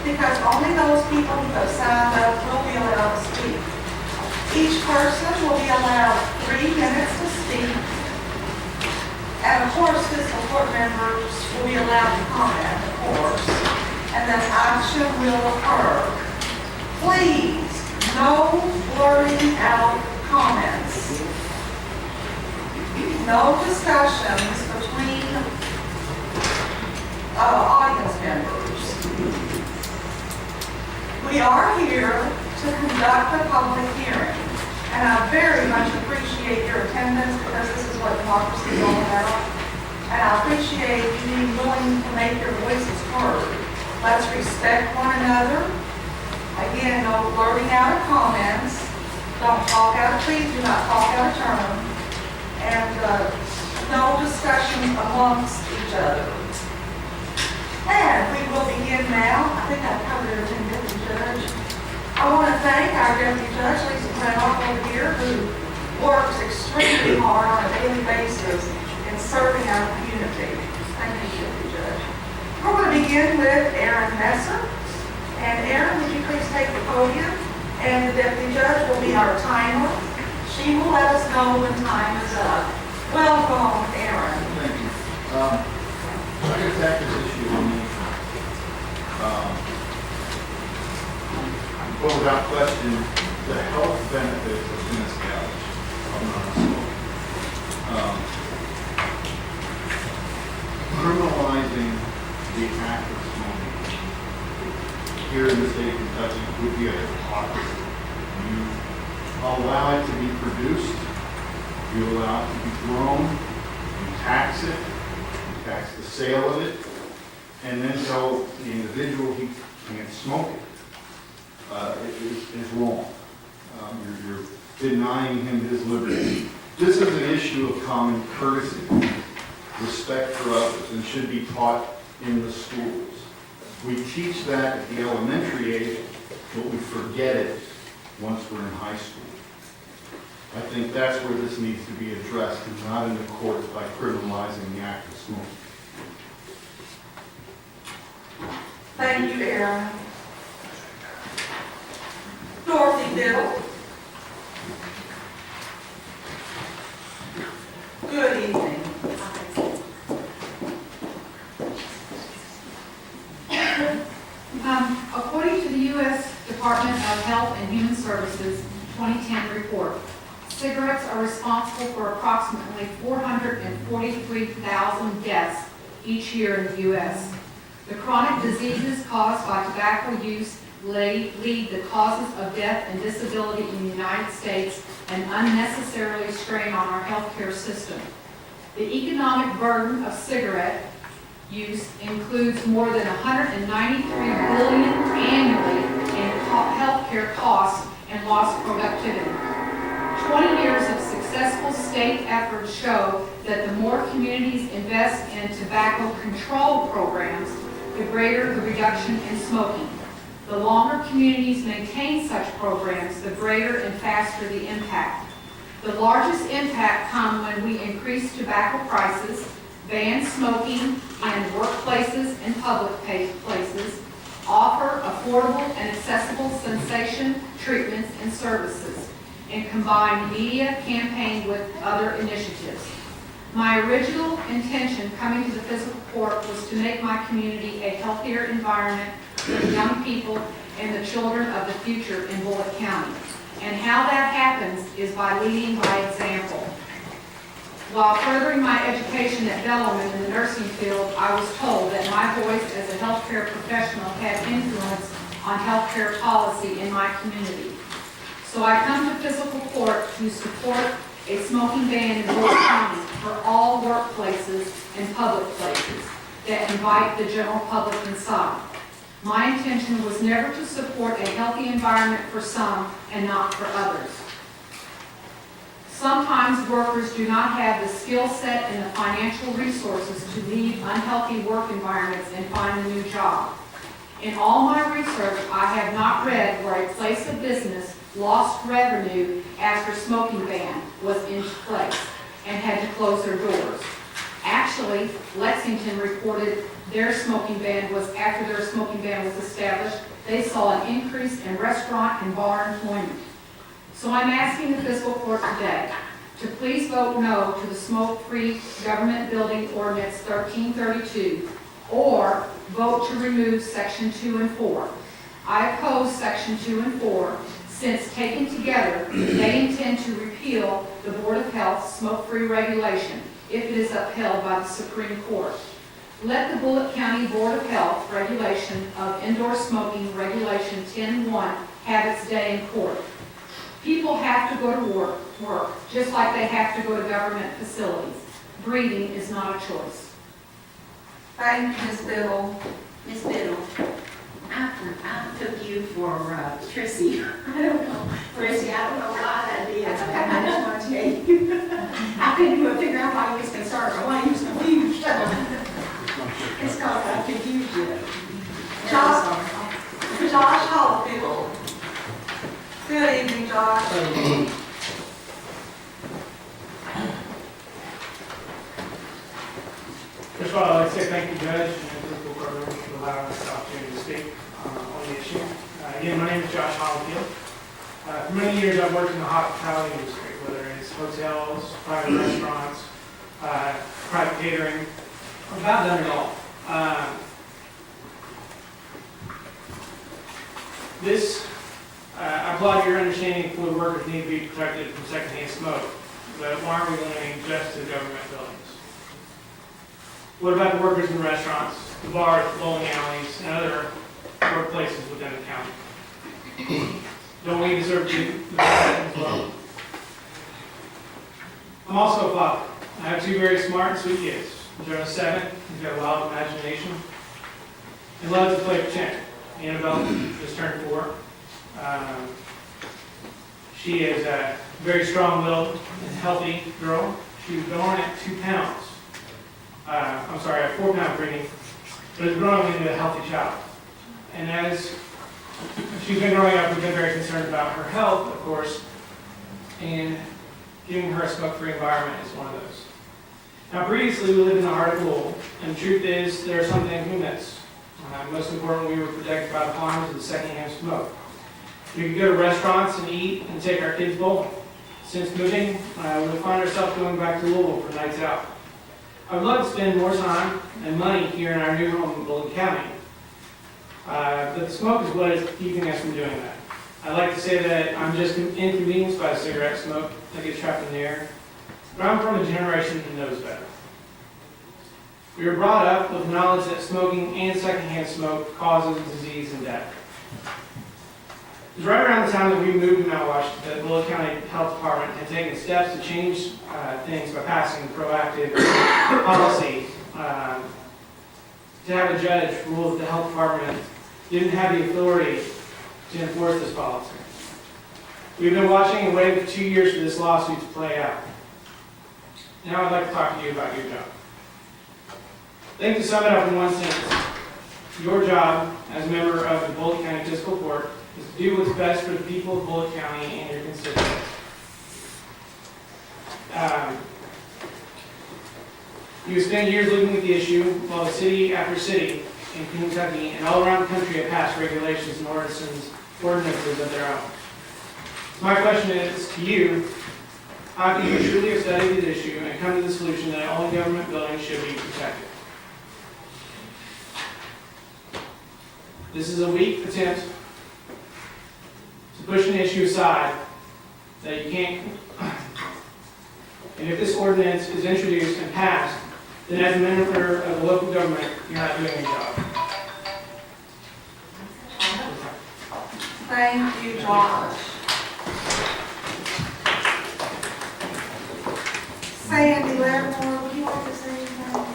because only those people who have signed up will be allowed to speak. Each person will be allowed 3 minutes to speak, and of course, fiscal court members will be allowed to comment, of course, and then action will occur. Please, no blurting out comments. No discussions between audience members. We are here to conduct a public hearing, and I very much appreciate your attendance because this is what democracy is all about. And I appreciate you being willing to make your voices heard. Let's respect one another. Again, no blurting out of comments. Don't talk out, please do not talk out of turn. And no discussion amongst each other. And we will begin now. I think I've covered everything, Deputy Judge. I want to thank our Deputy Judge, Lisa Brown, over here, who works extremely hard on a daily basis in serving our community. Thank you, Deputy Judge. We're going to begin with Erin Messer. And Erin, would you please take the podium? And the Deputy Judge will be our timer. She will let us know when time is up. Welcome, Erin. Thank you. I'm going to attack this issue on me. Well, without question, the health benefits of Guinness College of non-smoking. Criminalizing the act of smoking here in the state of Kentucky would be a hypocrisy. You allow it to be produced, you allow it to be grown, you tax it, you tax the sale of it, and then tell the individual he can't smoke it. It is wrong. You're denying him his liberty. This is an issue of common courtesy, respect for others, and should be taught in the schools. We teach that at the elementary age, but we forget it once we're in high school. I think that's where this needs to be addressed, and not in the courts by criminalizing the act of smoking. Thank you, Erin. Dorothy Biddle. Good evening. According to the U.S. Department of Health and Human Services 2010 report, cigarettes are responsible for approximately 443,000 deaths each year in the U.S. The chronic diseases caused by tobacco use lead the causes of death and disability in the United States and unnecessarily strain on our healthcare system. The economic burden of cigarette use includes more than $193 billion annually in healthcare costs and lost productivity. 20 years of successful state efforts show that the more communities invest in tobacco control programs, the greater the reduction in smoking. The longer communities maintain such programs, the greater and faster the impact. The largest impact comes when we increase tobacco prices, ban smoking in workplaces and public places, offer affordable and accessible cessation treatments and services, and combine media campaign with other initiatives. My original intention coming to the physical court was to make my community a healthier environment for the young people and the children of the future in Bullitt County. And how that happens is by leading by example. While furthering my education at Bellarmine in the nursing field, I was told that my voice as a healthcare professional had influence on healthcare policy in my community. So I come to physical court to support a smoking ban in Bullitt County for all workplaces and public places that invite the general public inside. My intention was never to support a healthy environment for some and not for others. Sometimes workers do not have the skill set and the financial resources to leave unhealthy work environments and find a new job. In all my research, I have not read where a place of business lost revenue after smoking ban was in place and had to close their doors. Actually, Lexington reported their smoking ban was, after their smoking ban was established, they saw an increase in restaurant and bar employment. So I'm asking the fiscal court today to please vote no to the smoke-free government building ordinance 1332, or vote to remove section 2 and 4. I oppose section 2 and 4, since taken together, they intend to repeal the Board of Health smoke-free regulation if it is upheld by the Supreme Court. Let the Bullitt County Board of Health regulation of indoor smoking, Regulation 10-1, have its day in court. People have to go to work, just like they have to go to government facilities. Breathing is not a choice. Thank you, Ms. Biddle. Miss Biddle, I took you for Trissy. I don't know, Trissy, I don't know why that did. That's okay. I just want to tell you. I couldn't even figure out why he was concerned or why he was confused. It's because I confused you. Josh Holifield. Good evening, Josh. First of all, I'd like to say thank you, Judge, and the fiscal court members for allowing us the opportunity to speak on the issue. Again, my name is Josh Hollifield. For many years, I've worked in the hospitality industry, whether it's hotels, private restaurants, private catering. I've about done it all. I applaud your understanding food workers need to be protected from secondhand smoke, but why are we limiting just to government buildings? What about the workers in restaurants, the bars, the bowling alleys, and other workplaces within the county? Don't we deserve to be protected as well? I'm also a father. I have two very smart and sweet kids. Jonah's 7, he's got a wild imagination, and loves to play pretend. Annabelle just turned 4. She is a very strong-willed and healthy girl. She was born at 2 pounds. I'm sorry, a 4-pound preemie, but is growing into a healthy child. And as she's been growing up, we've been very concerned about her health, of course, and giving her a smoke-free environment is one of those. Now, previously, we lived in the heart of Louisville, and the truth is, there are some things we miss. Most important, we were protected by the harms of the secondhand smoke. We could go to restaurants and eat and take our kids bowling. Since moving, we find ourselves going back to Louisville for nights out. I would love to spend more time and money here in our new home in Bullitt County, but the smoke is what is keeping us from doing that. I like to say that I'm just inconvenienced by the cigarette smoke that gets trapped in the air, but I'm from a generation that knows better. We were brought up with knowledge that smoking and secondhand smoke causes disease and death. It was right around the time that we moved to Mount Washington that the Bullitt County Health Department had taken steps to change things by passing proactive policy to have a judge rule that the health department didn't have the authority to enforce this policy. We've been watching and waiting for 2 years for this lawsuit to play out. Now I'd like to talk to you about your job. I think to sum it up in one sentence, your job as a member of the Bullitt County Fiscal Court is to do what's best for the people of Bullitt County and your constituents. You spend years looking at the issue while the city after city in Kentucky and all around the country have passed regulations and ordinances of their own. My question is to you, how can you truly have studied the issue and come to the solution that all government buildings should be protected? This is a weak attempt to push an issue aside that you can't. And if this ordinance is introduced and passed, then as a member of the local government, you're not doing your job. Thank you, Josh. Sandy Lattimore, would you like to say anything?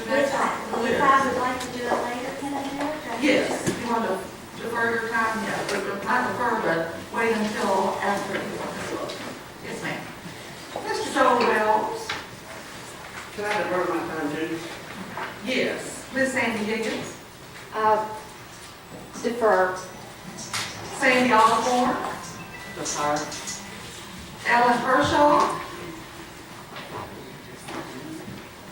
If I would like to do it later, can I do it? Yes, if you want to defer your time, yeah, but I prefer to wait until after you want to look. Yes, ma'am. Mr. Joel Wells? Can I defer my time too? Yes. Ms. Sandy Higgins? Defer. Sandy Osborne? Defer. Ellen Kershaw?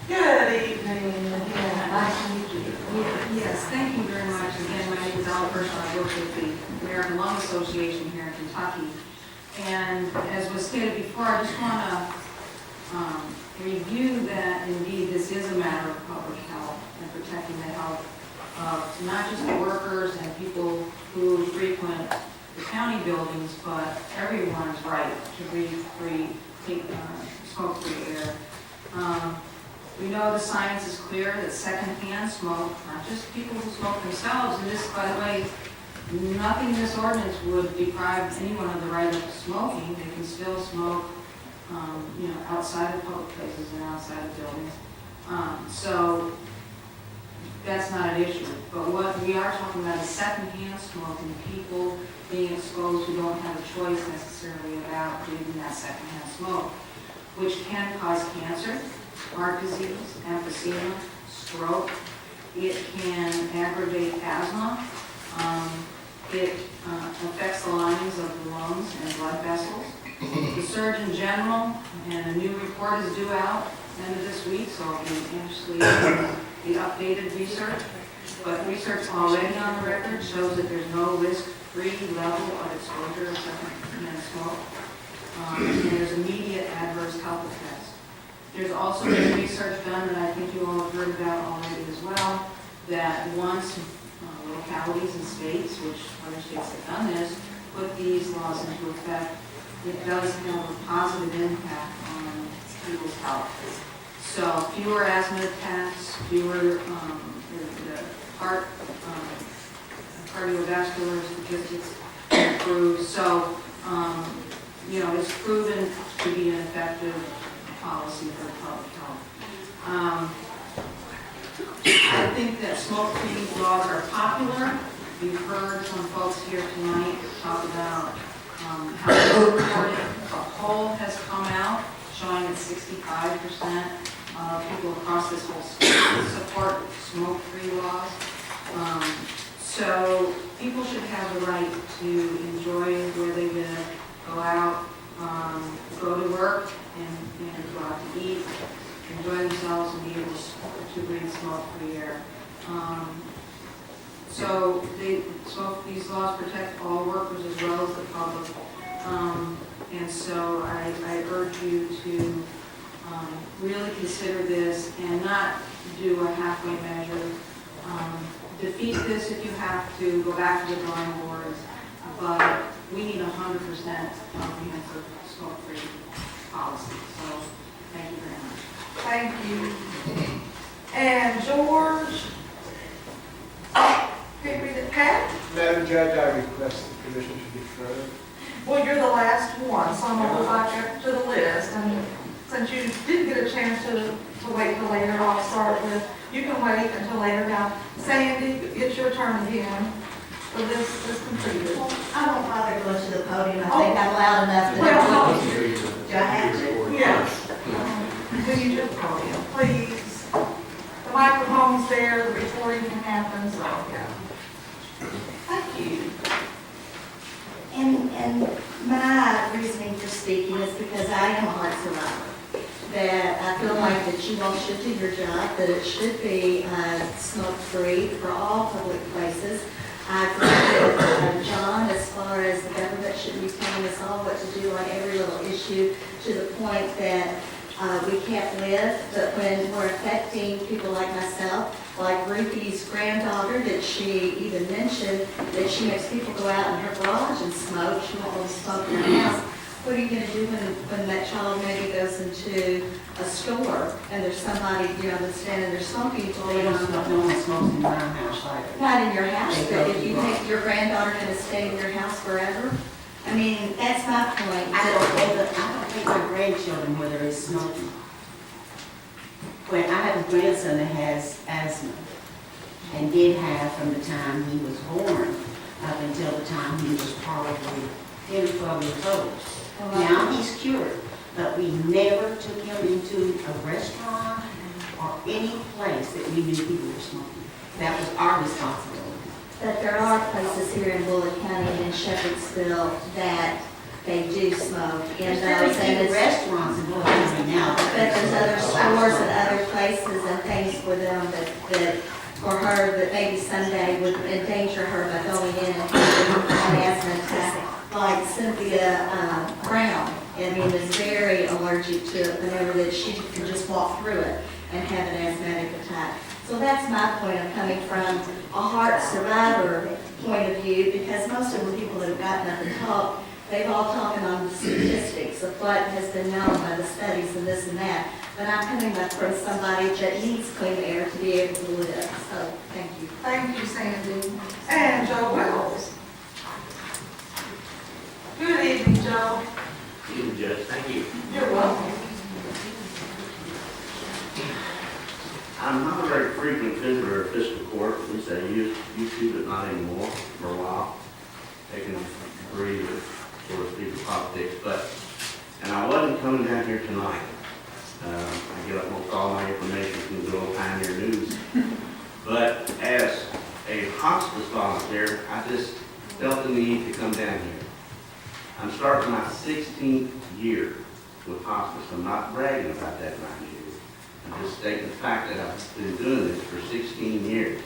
Good evening. Nice to meet you. Yes, thank you very much. Again, my name is Al Burson. I work with the American Lung Association here in Kentucky. And as was stated before, I just want to review that indeed this is a matter of public health and protecting the health of not just the workers and people who frequent the county buildings, but everyone's right to breathe free, smoke-free air. We know the science is clear that secondhand smoke, not just people who smoke themselves, and this, by the way, nothing in this ordinance would deprive anyone of the right of smoking. They can still smoke, outside of public places and outside of buildings. So that's not an issue. But what we are talking about is secondhand smoke and people being exposed who don't have a choice necessarily about breathing that secondhand smoke, which can cause cancer, heart disease, emphysema, stroke. It can aggravate asthma. It affects the linings of the lungs and blood vessels. The Surgeon General, and a new report is due out end of this week, so I'll be anxiously the updated research. But research already on the record shows that there's no risk-free level of exposure of secondhand smoke. And there's immediate adverse health effects. There's also been research done that I think you all have heard about already as well, that once localities and states, which other states have done this, put these laws into effect, it does have a positive impact on people's health. So fewer asthma attacks, fewer heart, cardiovascular statistics improve. So, it's proven to be an effective policy for public health. I think that smoke-free laws are popular. You've heard some folks here tonight talk about how it's reported. A poll has come out showing that 65% of people across this whole state support smoke-free laws. So people should have the right to enjoy where they live, go out, go to work, and go out to eat, enjoy themselves, and be able to breathe smoke-free air. So these laws protect all workers as well as the public. And so I urge you to really consider this and not do a halfway measure. Defeat this if you have to, go back to the drawing boards, but we need 100% comprehensive smoke-free policy. So thank you very much. Thank you. And George, can you read it, Pat? Madam Judge, I request the commission to defer. Well, you're the last one, so I'm gonna go back up to the list. And since you didn't get a chance to wait till later, I'll start with, you can wait until later. Now, Sandy, it's your turn again for this completed. I won't bother going to the podium. I think I'm loud enough to. Well, Do I have to? yes. Will you just podium, please? The microphone's there, the recording can happen, so, yeah. Thank you. And my reasoning for speaking is because I am a heart survivor. That I feel like that you all should do your job, that it should be smoke-free for all public places. I agree with John as far as the government should be telling us all what to do on every little issue, to the point that we can't live, but when we're affecting people like myself, like Ruthie's granddaughter, that she even mentioned that she makes people go out in her garage and smoke. She won't let them smoke in her house. What are you going to do when that child maybe goes into a store and there's somebody, that's standing there smoking? No one smokes in my house either. Not in your house, but if you think your granddaughter going to stay in your house forever? I mean, that's my point. I don't think my grandchildren, whether it's smoking. When I have a grandson that has asthma and did have from the time he was born up until the time he was probably 10 or 12 years old. Now he's cured, but we never took him into a restaurant or any place that we knew people were smoking. That was our responsibility. But there are places here in Bullitt County and in Shepherdsville that they do smoke in There's very those, and few it's, restaurants in Boyle County now. but there's other stores and other places and things for them that for her, that maybe someday would endanger her by going in and having an asthma attack, like Cynthia Brown. I mean, is very allergic to it whenever that she can just walk through it and have an asthmatic attack. So that's my point of coming from a heart survivor point of view, because most of the people that have gotten up and talked, they've all talking on the statistics of what has been known by the studies and this and that. But I'm coming up from somebody that needs clean air to be able to live. So, thank you. Thank you, Sandy. And Joe Wells. Good evening, Joe. You, Judge, thank you. You're welcome. I'm not a very frequent visitor of fiscal court, at least I used to, but not anymore for a while. Taking a breather, so to speak, of politics, and I wasn't coming down here tonight. I get almost all my information from the good old Pioneer News. But as a hospice volunteer, I just felt the need to come down here. I'm starting my 16th year with hospice. I'm not bragging about that, mind you. I'm just stating the fact that I've been doing this for 16 years.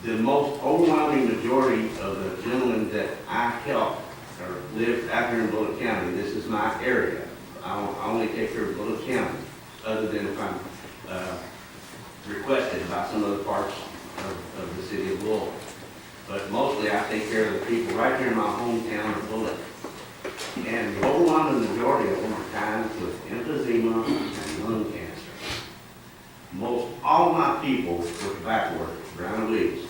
The most overwhelming majority of the gentlemen that I help or live out here in Bullitt County, this is my area. I only take care of Bullitt County, other than if I'm requested by some other parts of the city of Louisville. But mostly I take care of the people right here in my hometown of Bullitt. And the overwhelming majority of them are times with emphysema and lung cancer. Most all my people were tobacco workers, brown wigs.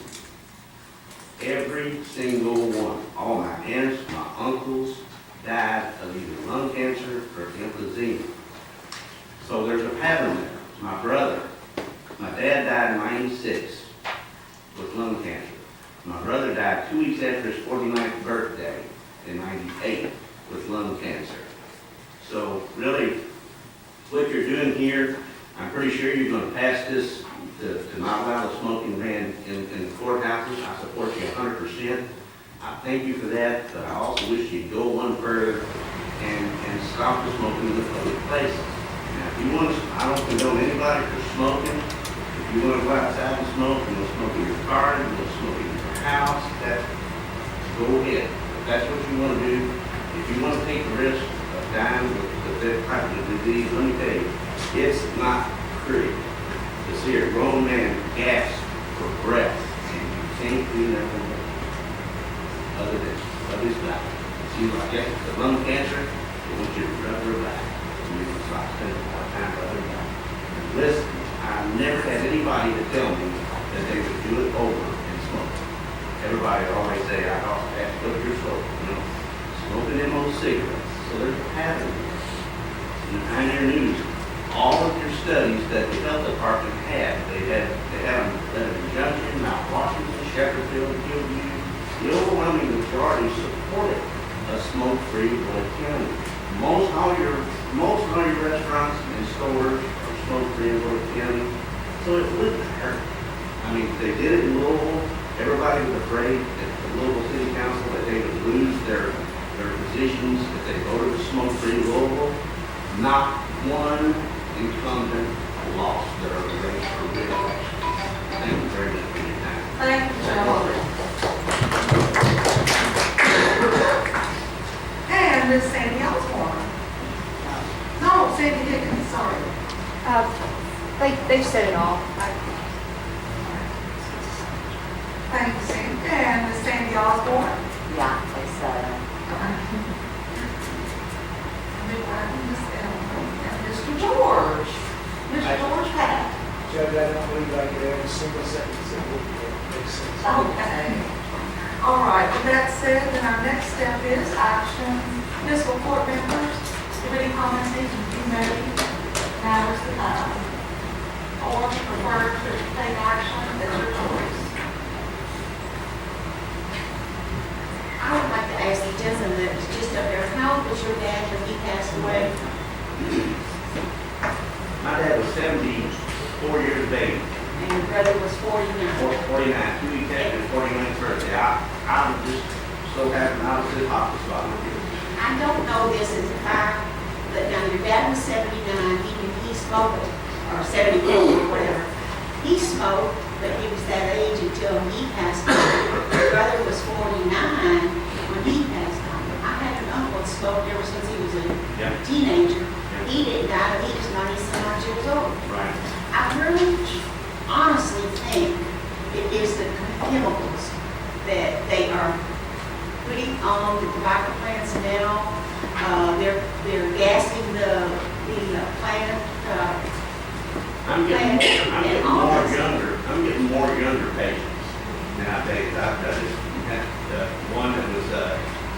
Every single one, all my aunts, my uncles, died of either lung cancer or emphysema. So there's a pattern there. My brother, my dad died in '96 with lung cancer. My brother died 2 weeks after his 49th birthday in '98 with lung cancer. So really, what you're doing here, I'm pretty sure you're going to pass this to not allow the smoking ban in the courthouses. I support you 100%. I thank you for that, but I also wish you'd go one further and stop the smoking in the public places. Now, if you want to, I don't condone anybody for smoking. If you want to go outside and smoke, you want to smoke in your car, you want to smoke in your house, go ahead. If that's what you want to do, if you want to take the risk of dying with that type of disease, let me tell you, it's not pretty to see a grown man gasp for breath, and you can't do nothing other than rub his back. Seems like that, the lung cancer, they want you to rub their back. And you can stop spending a lot of time rubbing their back. And listen, I've never had anybody to tell me that they would do it over and smoke. Everybody always say, I have to put your smoke, smoking them old cigarettes. So there's a pattern. In the Pioneer News, all of your studies that the health department had, they had them at Junction, Mount Washington, Shepardville, Hillview. The overwhelming majority supported a smoke-free Bullitt County. Most all your restaurants and stores are smoke-free in Bullitt County, so it wouldn't hurt. I mean, if they did it in Louisville, everybody was afraid at the Louisville City Council that they would lose their positions if they voted to smoke-free Louisville. Not one incumbent lost their race for re-election. Thank you very much for your time. Thank you, Joe. And Miss Sandy Osborne. No, Sandy Higgins, sorry. They said it all. Thank you, Sandy. And Miss Sandy Osborne. Yeah, they said it. And Mr. George. Mr. George Pat. Judge, I don't believe I could add a single sentence that would make sense. Okay. All right, with that said, then our next step is action. Municipal court members, if any comments need to be made, now is the time. Or if you prefer to take action, it's your choice. I would like to ask the gentleman that was just up there, how old was your dad when he passed away? My dad was 74 years of age, And your brother was 49. 49, 2 weeks after his 49th birthday. I was just so happy I was his office volunteer. I don't know this as a fact, but now your dad was 79, he smoked, or 74, or whatever. He smoked, but he was that age until he passed on. His brother was 49 when he passed on. I had an uncle that smoked ever since he was a teenager. He didn't die, but he was 90-some years old. Right. I really honestly think it is the chemicals that they are putting on the tobacco plants now. They're gassing the plant. I'm getting more younger patients nowadays. I've done it. The one that was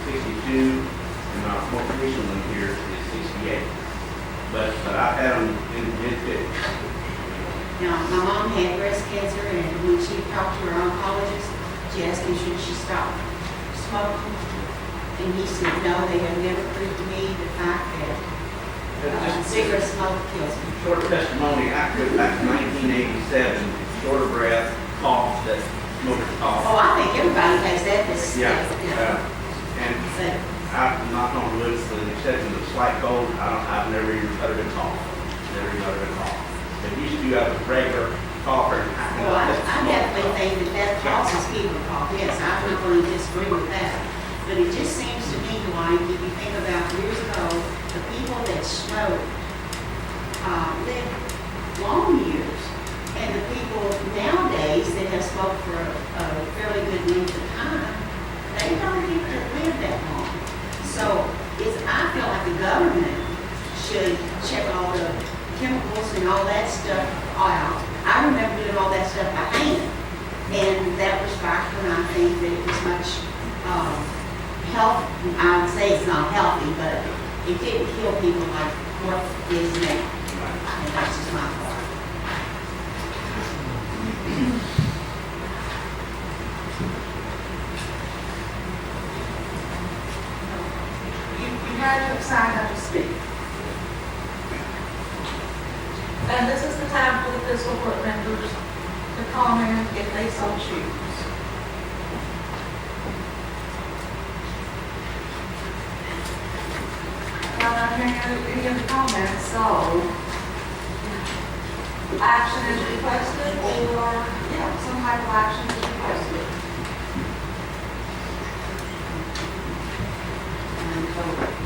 62, and my most recent one here is 68. But I've had them in the mid-50s. Now, my mom had breast cancer, and when she talked to her oncologist, she asked him, should she stop smoking? And he said, no, they have never proved to me the fact that cigarette smoke kills me. Short testimony, I quit back in 1987, short of breath, cough, that smokers cough. Oh, I think everybody has that. And I'm not on the list, with the exception of slight cold, I've never even uttered a cough. Never even uttered a cough. But used to have a regular cough. Well, I definitely think that causes people to cough. Yes, I'm not going to disagree with that. But it just seems to me, Dwight, if you think about years ago, the people that smoked lived long years. And the people nowadays that have smoked for a fairly good length of time, they don't get to live that long. So I feel like the government should check all the chemicals and all that stuff out. I remember doing all that stuff by hand. And that was back when I think that it was much I would say it's not healthy, but it didn't kill people like what is now. And that's just my thought. You guys have signed up to speak. And this is the time for the fiscal court members to comment if they so choose. I'm not hearing any of the comments, so action is requested or, some type of action is requested.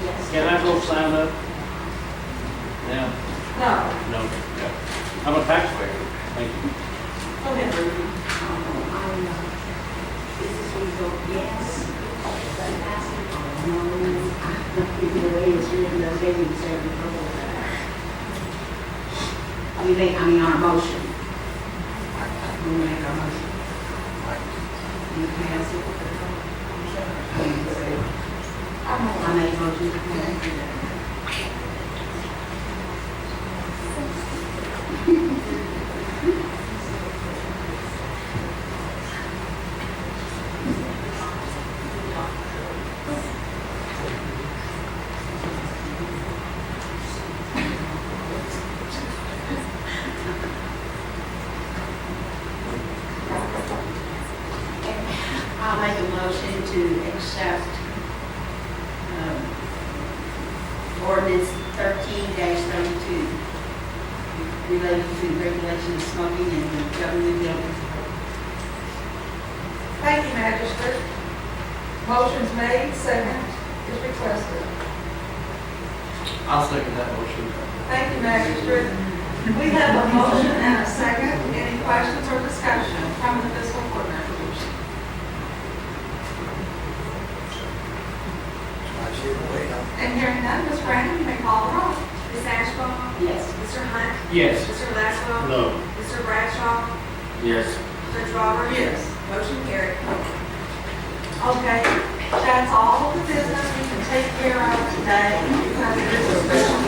Yes. Can I go sign up now? No. No. I'm a taxpayer. Thank you. Go ahead, Ruby. This is where you go, yes. The way it's written, those days, on a motion. We make our motion. You pass it. I make a motion to pass it. I'll make a motion to accept ordinance 13-32 related to regulation of smoking in the government buildings. Thank you, Magistrate. Motion's made, second is requested. I'll second that motion. Thank you, Magistrate. We have a motion and a second. Any questions or discussion from the fiscal court members? And hearing none, Ms. Brandon, you may call the roll. Ms. Ashcraft? Yes. Mr. Hunt? Yes. Mr. Laszlo? No. Mr. Bradshaw? Yes. Judge Roberts? Yes. Motion carried. Okay, that's all the business we can take care of today. Because it is a special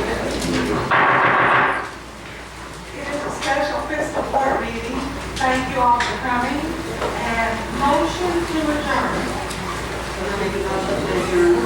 It is a special fiscal court meeting. Thank you all for coming. And motion to adjourn. Can I make a motion to adjourn?